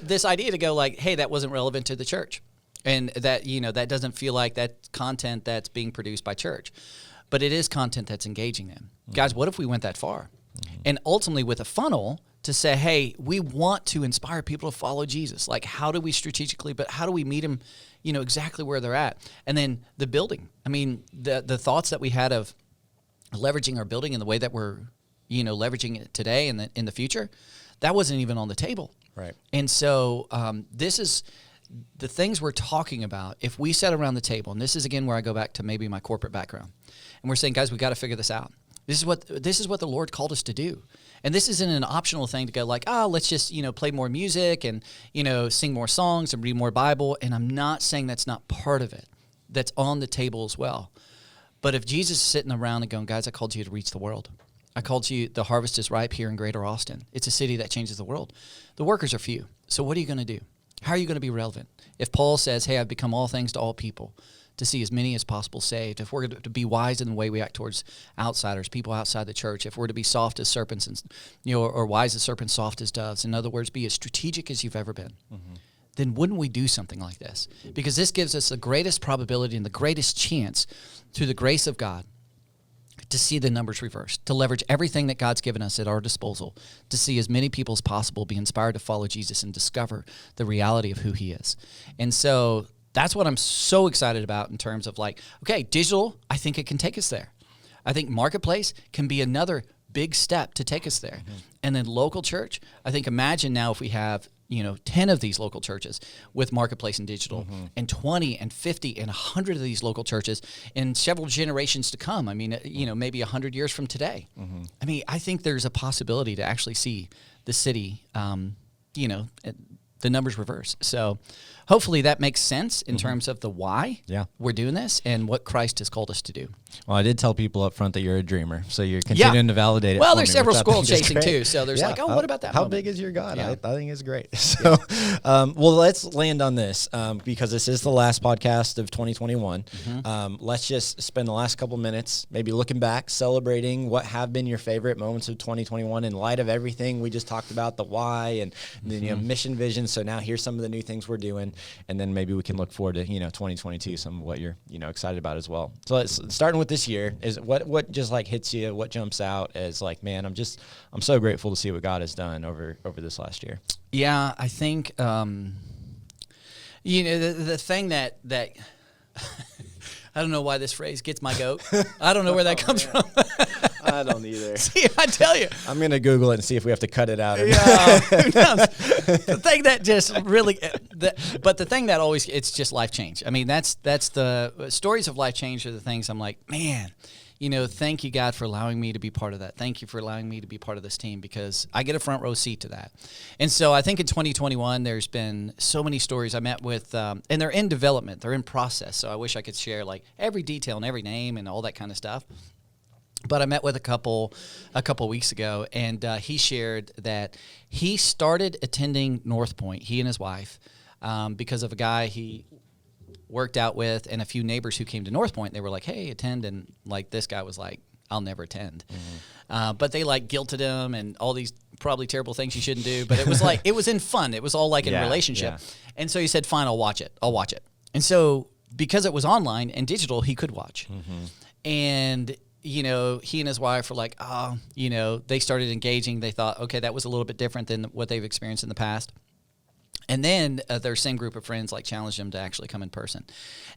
this idea to go like, hey, that wasn't relevant to the church. And that, that doesn't feel like that content that's being produced by church. But it is content that's engaging them. Guys, what if we went that far? And ultimately with a funnel to say, hey, we want to inspire people to follow Jesus. Like, how do we strategically, but how do we meet them, exactly where they're at? And then the building. I mean, the thoughts that we had of leveraging our building in the way that we're, leveraging it today and in the future, that wasn't even on the table. Right. And so this is the things we're talking about. If we sat around the table, and this is again where I go back to maybe my corporate background, and we're saying, guys, we got to figure this out. This is what the Lord called us to do. And this isn't an optional thing to go like, let's just, play more music and, sing more songs and read more Bible. And I'm not saying that's not part of it. That's on the table as well. But if Jesus is sitting around and going, guys, I called you to reach the world. I called you, the harvest is ripe here in Greater Austin. It's a city that changes the world. The workers are few. So what are you going to do? How are you going to be relevant? If Paul says, hey, I've become all things to all people, to see as many as possible saved, if we're to be wise in the way we act towards outsiders, people outside the church, if we're to be soft as serpents and or wise as serpents, soft as doves, in other words, be as strategic as you've ever been, then wouldn't we do something like this? Because this gives us the greatest probability and the greatest chance through the grace of God to see the numbers reversed, to leverage everything that God's given us at our disposal, to see as many people as possible be inspired to follow Jesus and discover the reality of who he is. And so that's what I'm so excited about in terms of like, okay, digital, I think it can take us there. I think marketplace can be another big step to take us there. And then local church, I think imagine now if we have, 10 of these local churches with marketplace and digital and 20 and 50 and 100 of these local churches in several generations to come. I mean, maybe 100 years from today. I mean, I think there's a possibility to actually see the city, the numbers reverse. So hopefully that makes sense in terms of the why we're doing this and what Christ has called us to do. Well, I did tell people up front that you're a dreamer, so you're continuing to validate it. Well, for there's me, several which I squirrel think is chasing great. too. So there's what about that? How moment? big is your God? Yeah. I think it's great. So, well, let's land on this because this is the last podcast of 2021. Let's just spend the last couple minutes maybe looking back, celebrating what have been your favorite moments of 2021 in light of everything we just talked about, the why and the mission, vision. So now here's some of the new things we're doing, and then maybe we can look forward to 2022, some of what you're excited about as well. So let's starting with this year is what just like hits you, what jumps out as like, man, I'm so grateful to see what God has done over this last year. Yeah, I think the thing that I don't know why this phrase gets my goat. I don't know where that comes from. I don't either. See, I tell you. I'm going to Google it and see if we have to cut it out. Or Yeah, who knows? The thing that just really, but the thing that always, it's just life change. I mean, that's the stories of life change are the things I'm like, man, thank you, God, for allowing me to be part of that. Thank you for allowing me to be part of this team because I get a front row seat to that. And so I think in 2021, there's been so many stories I met with, and they're in development, they're in process. So I wish I could share like every detail and every name and all that kind of stuff. But I met with a couple weeks ago, and he shared that he started attending Northpoint, he and his wife, because of a guy he worked out with and a few neighbors who came to Northpoint. They were like, hey, attend. And like this guy was like, I'll never attend. But they like guilted him and all these probably terrible things you shouldn't do. But it was like, it was in fun. It was all like in a relationship. Yeah. And so he said, fine, I'll watch it. And so because it was online and digital, he could watch. And he and his wife were like, they started engaging. They thought, okay, that was a little bit different than what they've experienced in the past. And then their same group of friends like challenged him to actually come in person.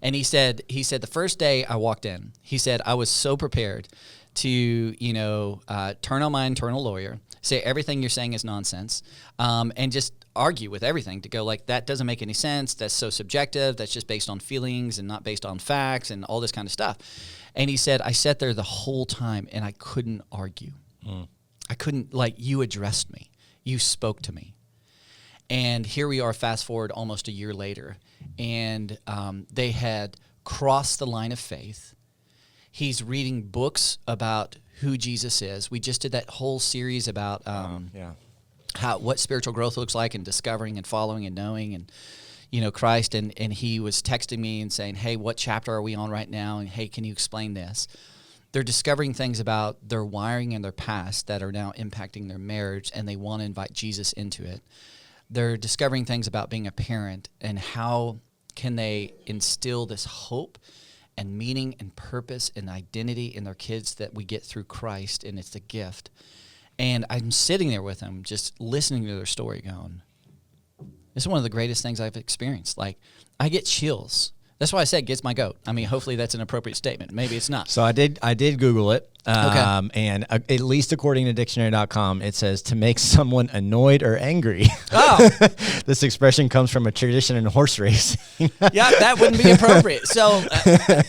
And he said the first day I walked in, he said, I was so prepared to, turn on my internal lawyer, say everything you're saying is nonsense, and just argue with everything to go like, that doesn't make any sense. That's so subjective. That's just based on feelings and not based on facts and all this kind of stuff. And he said, I sat there the whole time and I couldn't argue. I couldn't, you addressed me. You spoke to me. And here we are, fast forward almost a year later, and they had crossed the line of faith. He's reading books about who Jesus is. We just did that whole series about what spiritual growth looks like, and discovering and following and knowing and Christ, and he was texting me and saying, hey, what chapter are we on right now, and hey, can you explain this? They're discovering things about their wiring and their past that are now impacting their marriage, and they want to invite Jesus into it. They're discovering things about being a parent and how can they instill this hope and meaning and purpose and identity in their kids that we get through Christ, and it's a gift. And I'm sitting there with them just listening to their story going, this is one of the greatest things I've experienced. Like, I get chills. That's why I said gets my goat. I mean, hopefully that's an appropriate statement. Maybe it's not. So I did Google it. Okay. And at least according to dictionary.com, it says to make someone annoyed or angry. Oh. This expression comes from a tradition in horse racing. Yeah, that wouldn't be appropriate. So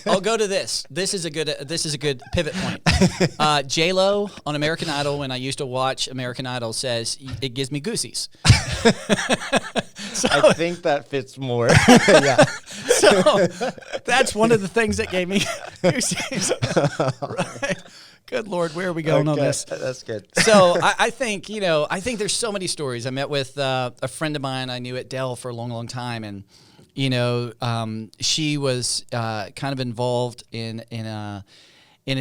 I'll go to this. This is a good pivot point. J-Lo on American Idol, when I used to watch American Idol, says it gives me goosies. So, I think that fits more. Yeah. So that's one of the things that gave me goosies. Right. Good Lord, where are we going on this? That's good. So I think, I think there's so many stories. I met with a friend of mine I knew at Dell for a long, long time. And, she was kind of involved in a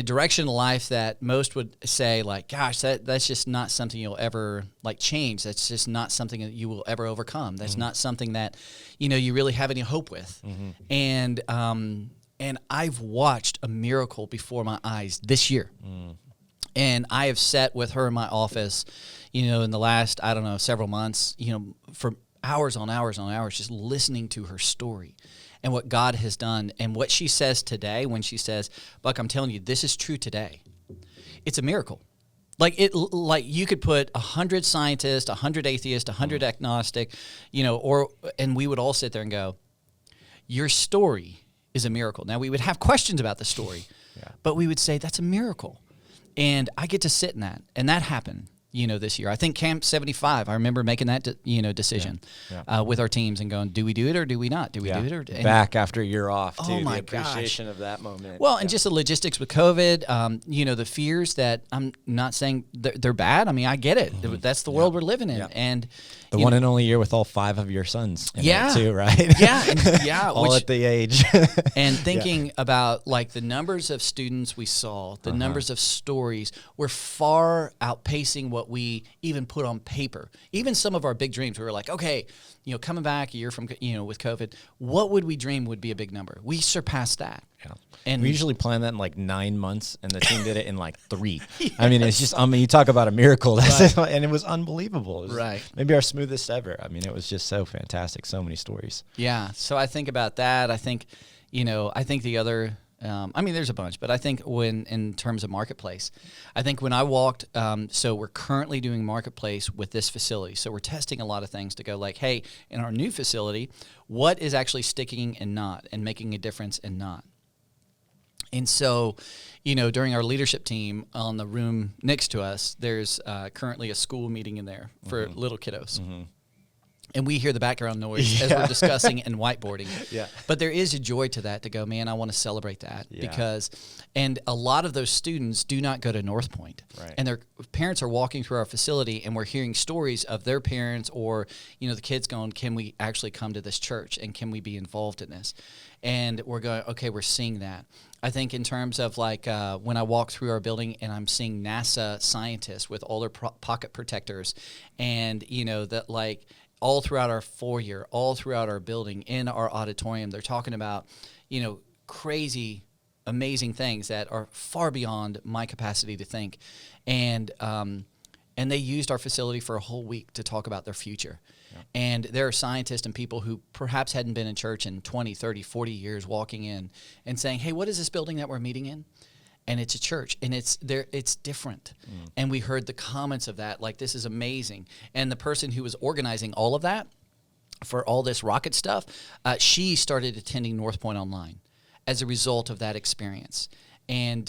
direction of life that most would say, like, gosh, that's just not something you'll ever, like, change. That's just not something that you will ever overcome. That's not something that, you really have any hope with. And I've watched a miracle before my eyes this year. And I have sat with her in my office, in the last, several months, for hours on hours on hours, just listening to her story and what God has done. And what she says today, when she says, Buck, I'm telling you, this is true today. It's a miracle. Like you could put 100 scientists, 100 atheists, 100 agnostic, and we would all sit there and go, your story is a miracle. Now, we would have questions about the story, but we would say that's a miracle. And I get to sit in that. And that happened, this year. I think Camp 75, I remember making that, decision with our teams and going, do we do it or do we not? Do we do it or back after a year off, too. Oh, my the appreciation of that moment. Well, and just the logistics with COVID, the fears that I'm not saying they're bad. I mean, I get it. That's the world we're living in. Yeah. And the one and only year with all 5 of your sons in it too, right? Yeah. All at the age. And thinking about, like, the numbers of students we saw, the numbers of stories were far outpacing what we even put on paper. Even some of our big dreams, we were like, okay, coming back a year from, with COVID, what would we dream would be a big number? We surpassed that. Yeah. And we usually plan that in like 9 months, and the team did it in like 3. Yes. I mean, it's just, you talk about a miracle. That's and it was unbelievable. It was maybe our smoothest ever. I mean, it was just so fantastic. So many stories. Yeah. So I think about that. I think, I think the other, there's a bunch, but I think in terms of marketplace, I think when I walked, so we're currently doing marketplace with this facility. So we're testing a lot of things to go like, hey, in our new facility, what is actually sticking and not, and making a difference and not. And so, during our leadership team on the room next to us, there's currently a school meeting in there for little kiddos. And we hear the background noise as we're discussing and whiteboarding. But there is a joy to that, to go, man, I want to celebrate that. Because, and a lot of those students do not go to Northpoint. Right. And their parents are walking through our facility, and we're hearing stories of their parents or, the kids going, can we actually come to this church, and can we be involved in this? And we're going, okay, we're seeing that. I think in terms of like when I walk through our building and I'm seeing NASA scientists with all their pocket protectors, and, that like all throughout our foyer, all throughout our building, in our auditorium, they're talking about, crazy, amazing things that are far beyond my capacity to think. And they used our facility for a whole week to talk about their future. And there are scientists and people who perhaps hadn't been in church in 20, 30, 40 years walking in and saying, hey, what is this building that we're meeting in? And it's a church, and it's different. And we heard the comments of that, like, this is amazing. And the person who was organizing all of that for all this rocket stuff, she started attending Northpoint online as a result of that experience. And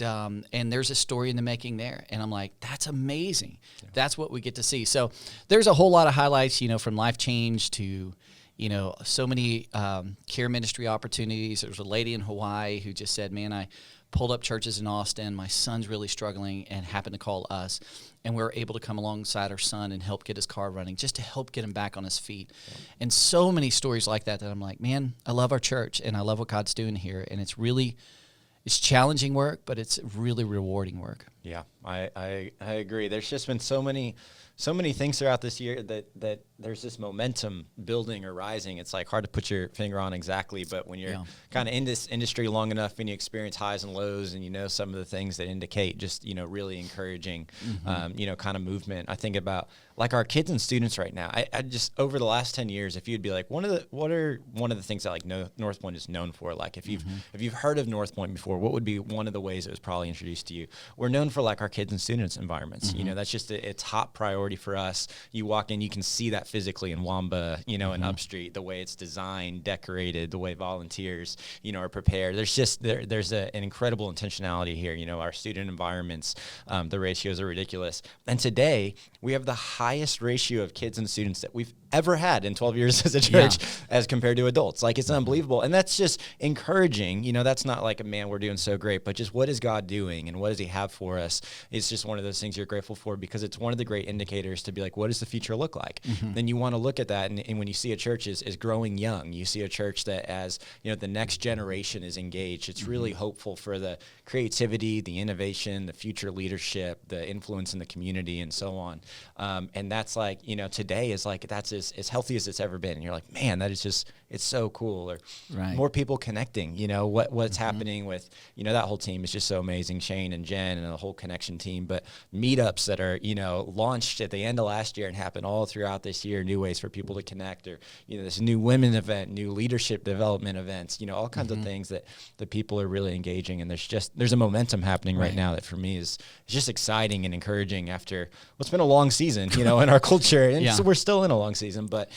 there's a story in the making there. And I'm like, that's amazing. Yeah. That's what we get to see. So there's a whole lot of highlights, from life change to, so many care ministry opportunities. There was a lady in Hawaii who just said, man, I pulled up churches in Austin. My son's really struggling and happened to call us. And we were able to come alongside our son and help get his car running, just to help get him back on his feet. Yeah. And so many stories like that I'm like, man, I love our church and I love what God's doing here. And it's challenging work, but it's really rewarding work. Yeah, I agree. There's just been so many things throughout this year that there's this momentum building or rising. It's like hard to put your finger on exactly, but when you're kind of in this industry long enough and you experience highs and lows and some of the things that indicate just, really encouraging, kind of movement. I think about like our kids and students right now. I just, over the last 10 years, if you'd be like, what are one of the things that like Northpoint is known for? Like if you've heard of Northpoint before, what would be one of the ways it was probably introduced to you? We're known for like our kids and students environments. That's just a top priority for us. You walk in, you can see that physically in Wamba, in Upstreet, the way it's designed, decorated, the way volunteers, are prepared. There's just there's an incredible intentionality here. Our student environments, the ratios are ridiculous. And today we have the highest ratio of kids and students that we've ever had in 12 years as a church as compared to adults. Like, it's unbelievable. And that's just encouraging. That's not like, man, we're doing so great, but just what is God doing and what does he have for us? It's just one of those things you're grateful for, because it's one of the great indicators to be like, what does the future look like? Then you want to look at that. And when you see a church is growing young, you see a church that as, the next generation is engaged, it's really hopeful for the creativity, the innovation, the future leadership, the influence in the community, and so on. And that's like, today is like, that's as healthy as it's ever been. And you're like, man, that is just, it's so cool. Or more people connecting, what's happening with, that whole team is just so amazing. Shane and Jen and the whole connection team, but meetups that are, launched at the end of last year and happen all throughout this year, new ways for people to connect, or, this new women event, new leadership development events, all kinds of things that the people are really engaging. And there's a momentum happening right now that for me is just exciting and encouraging after what's been a long season, in our culture. And so we're still in a long season, but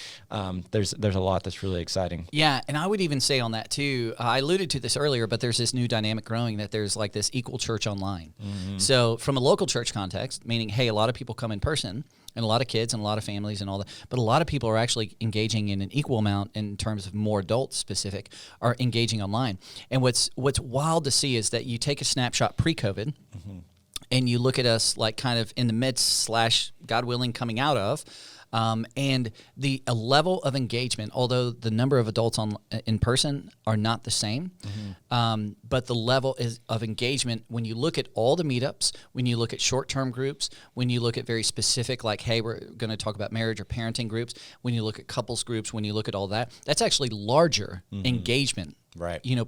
there's a lot that's really exciting. Yeah, and I would even say on that too, I alluded to this earlier, but there's this new dynamic growing that there's like this equal church online. So from a local church context, meaning, hey, a lot of people come in person, and a lot of kids and a lot of families and all that, but a lot of people are actually engaging in an equal amount in terms of more adult specific, are engaging online. And what's wild to see is that you take a snapshot pre-COVID, and you look at us like kind of in the midst / God willing coming out of, and the level of engagement, although the number of adults in person are not the same, but the level of engagement, when you look at all the meetups, when you look at short-term groups, when you look at very specific, like, hey, we're going to talk about marriage or parenting groups, when you look at couples groups, when you look at all that, that's actually larger engagement,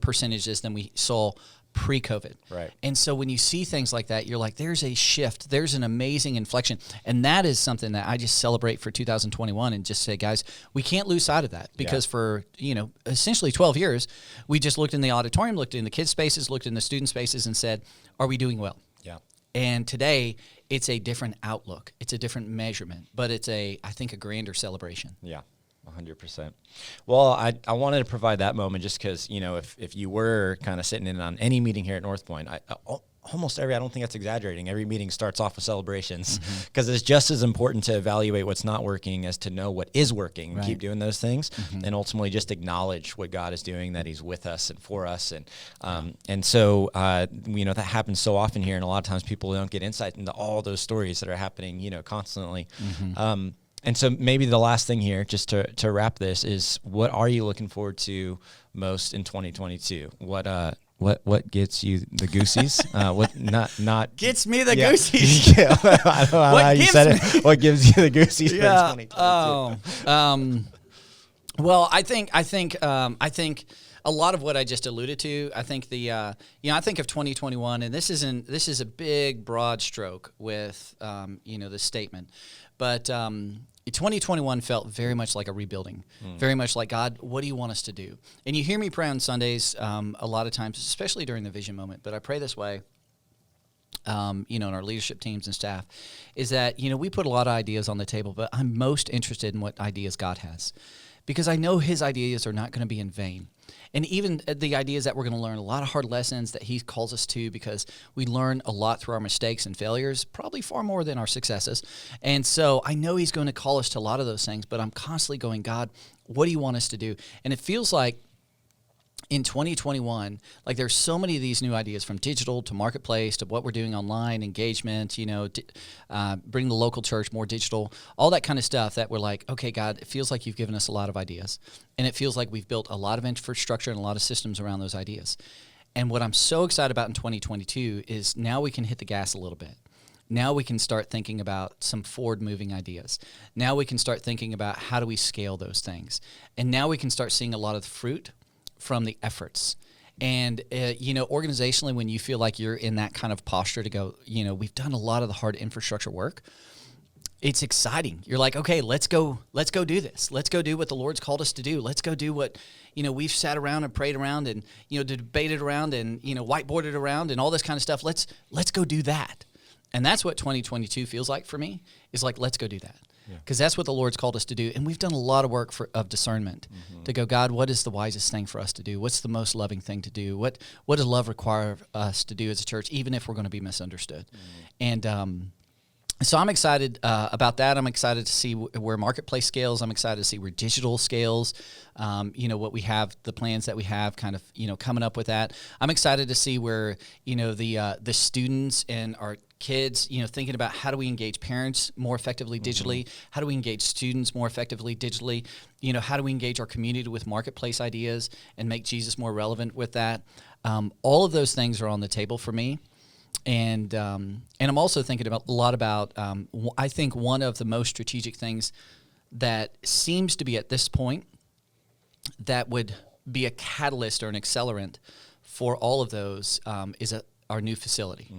percentages than we saw pre-COVID. Right. And so when you see things like that, you're like, there's a shift, there's an amazing inflection. And that is something that I just celebrate for 2021 and just say, guys, we can't lose sight of that, because for, essentially 12 years, we just looked in the auditorium, looked in the kids' spaces, looked in the student spaces and said, are we doing well? Yeah. And today it's a different outlook. It's a different measurement, but it's I think a grander celebration. Yeah. 100%. Well, I wanted to provide that moment just because, if you were kind of sitting in on any meeting here at Northpoint, almost I don't think that's exaggerating. Every meeting starts off with celebrations, because it's just as important to evaluate what's not working as to know what is working and keep doing those things, and ultimately just acknowledge what God is doing, that he's with us and for us. And so, that happens so often here. And a lot of times people don't get insight into all those stories that are happening, constantly. And so maybe the last thing here, just to wrap this, is what are you looking forward to most in 2022? What gets you the Goosies? What not gets me the Goosies? I don't know how you said it. What gives you the Goosies for 2022? Well, I think a lot of what I just alluded to. I think I think of 2021, and this is a big broad stroke with the statement, but 2021 felt very much like a rebuilding, very much like, God, what do you want us to do? And you hear me pray on Sundays a lot of times, especially during the vision moment, but I pray this way, in our leadership teams and staff, is that, we put a lot of ideas on the table, but I'm most interested in what ideas God has. because I know his ideas are not going to be in vain. And even the ideas that we're going to learn a lot of hard lessons that he calls us to, because we learn a lot through our mistakes and failures, probably far more than our successes. And so I know he's going to call us to a lot of those things, but I'm constantly going, God, what do you want us to do? And it feels like in 2021, like there's so many of these new ideas, from digital to marketplace to what we're doing online, engagement, bring the local church more digital, all that kind of stuff, that we're like, okay, God, it feels like you've given us a lot of ideas. And it feels like we've built a lot of infrastructure and a lot of systems around those ideas. And what I'm so excited about in 2022 is now we can hit the gas a little bit. Now we can start thinking about some forward-moving ideas. Now we can start thinking about how do we scale those things. And now we can start seeing a lot of the fruit from the efforts. And, organizationally, when you feel like you're in that kind of posture to go, we've done a lot of the hard infrastructure work, it's exciting. You're like, okay, let's go do this. Let's go do what the Lord's called us to do. Let's go do what, we've sat around and prayed around and, debated around and, whiteboarded around and all this kind of stuff. Let's go do that. And that's what 2022 feels like for me, is like, let's go do that. Because that's what the Lord's called us to do. And we've done a lot of work of discernment to go, God, what is the wisest thing for us to do? What's the most loving thing to do? What does love require us to do as a church, even if we're going to be misunderstood? And so I'm excited about that. I'm excited to see where marketplace scales. I'm excited to see where digital scales, what we have, the plans that we have kind of, coming up with that. I'm excited to see where, the students and our kids, thinking about how do we engage parents more effectively digitally? How do we engage students more effectively digitally? How do we engage our community with marketplace ideas and make Jesus more relevant with that? All of those things are on the table for me. And I'm also thinking a lot about, I think one of the most strategic things that seems to be at this point that would be a catalyst or an accelerant for all of those is our new facility.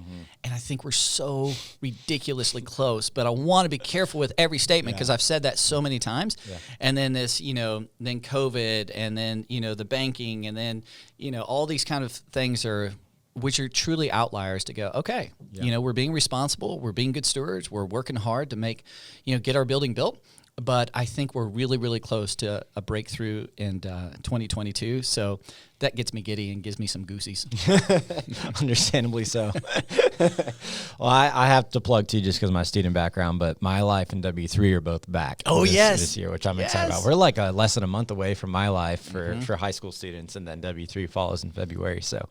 And I think we're so ridiculously close, but I want to be careful with every statement, because I've said that so many times. And then this, then COVID, and then, the banking, and then, all these kind of things which are truly outliers to go, okay, we're being responsible, we're being good stewards, we're working hard to make, get our building built. But I think we're really, really close to a breakthrough in 2022. So that gets me giddy and gives me some goosies. Understandably so. Well, I have to plug too, just because of my student background, but my life and W3 are both back this year, which I'm excited about. We're like less than a month away from my life for high school students, and then W3 follows in February. So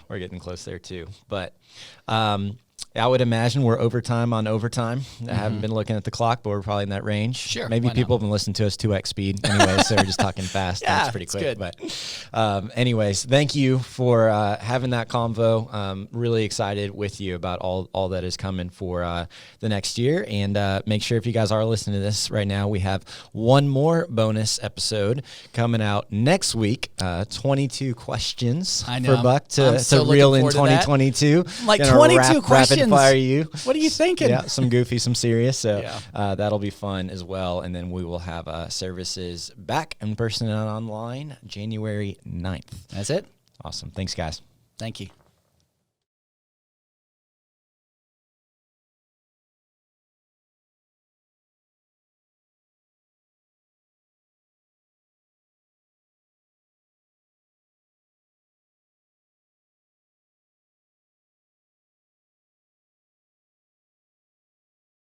we're getting close there too. But I would imagine we're overtime on overtime. I haven't been looking at the clock, but we're probably in that range. Sure. Maybe people have been listening to us 2x speed anyway, so we're just talking fast. That's pretty quick. Good. But anyways, thank you for having that convo. Really excited with you about all that is coming for the next year. And make sure, if you guys are listening to this right now, we have one more bonus episode coming out next week. 22 questions for Buck to reel in 2022. Like 22 questions. Fire you. What are you thinking? Yeah, some goofy, some serious. So that'll be fun as well. And then we will have services back in person and online January 9th. That's it. Awesome. Thanks, guys. Thank you.